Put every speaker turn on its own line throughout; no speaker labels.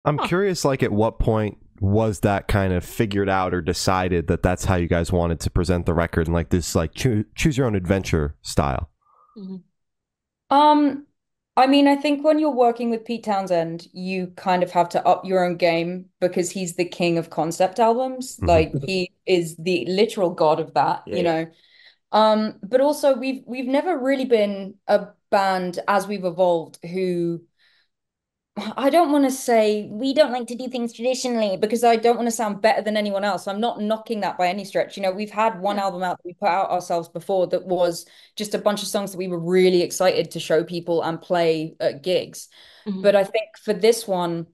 I'm curious, like, at what point was that kind of figured out or decided that that's how you guys wanted to present the record and like this, like, choose your own adventure style?
Mhm.
Um, I mean, I think when you're working with Pete Townsend, you kind of have to up your own game because he's the king of concept albums.
Hmm.
Like he is the literal god of that,
Yeah,
you
yeah.
know. But also we've never really been a band as we've evolved who I don't want to say we don't like to do things traditionally because I don't want to sound better than anyone else. I'm not knocking that by any stretch. You know, we've had one
Yeah.
album out that we put out ourselves before that was just a bunch of songs that we were really excited to show people and play at gigs.
Mhm.
But I think for this one,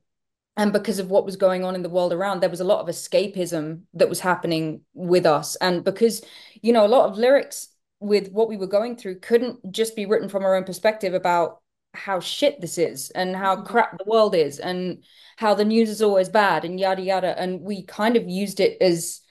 and because of what was going on in the world around, there was a lot of escapism that was happening with us. And because, you know, a lot of lyrics with what we were going through couldn't just be written from our own perspective about how shit this is and how
Mhm.
crap the world is and how the news is always bad and yada yada. And we kind of used it as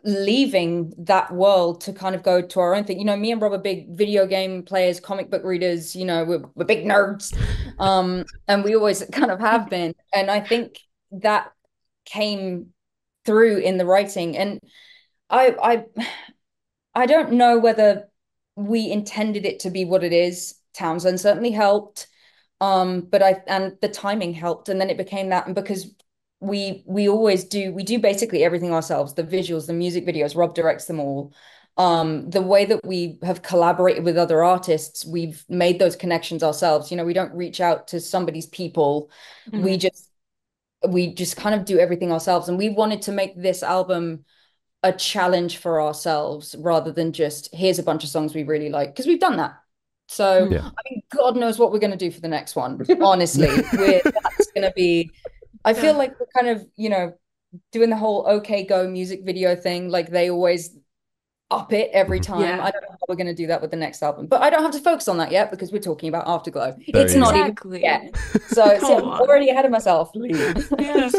leaving that world to kind of go to our own thing. You know, me and Rob are big video game players, comic book readers, you know, we're big nerds. And we always kind of have been. And I think that came through in the writing. And I I don't know whether we intended it to be what it is. Townsend certainly helped. But I and the timing helped, and then it became that. And because we always do, we do basically everything ourselves, the visuals, the music videos, Rob directs them all. The way that we have collaborated with other artists, we've made those connections ourselves. You know, we don't reach out to somebody's people. We
Mhm.
just we just kind of do everything ourselves. And we wanted to make this album a challenge for ourselves rather than just here's a bunch of songs we really like because we've done that. So,
Mhm.
Yeah.
I mean, God knows what we're going to do for the next one. Honestly, we're that's going to be. I feel
Yeah.
like we're kind of, you know, doing the whole OK Go music video thing. Like they always up it every
Mhm.
time.
Yeah.
I don't know how we're going to do that with the next album, but I don't have to focus on that yet because we're talking about Afterglow.
There
It's
you
not
go.
even yet.
Exactly.
So, see,
Come
I'm
on.
already ahead of myself.
Yeah.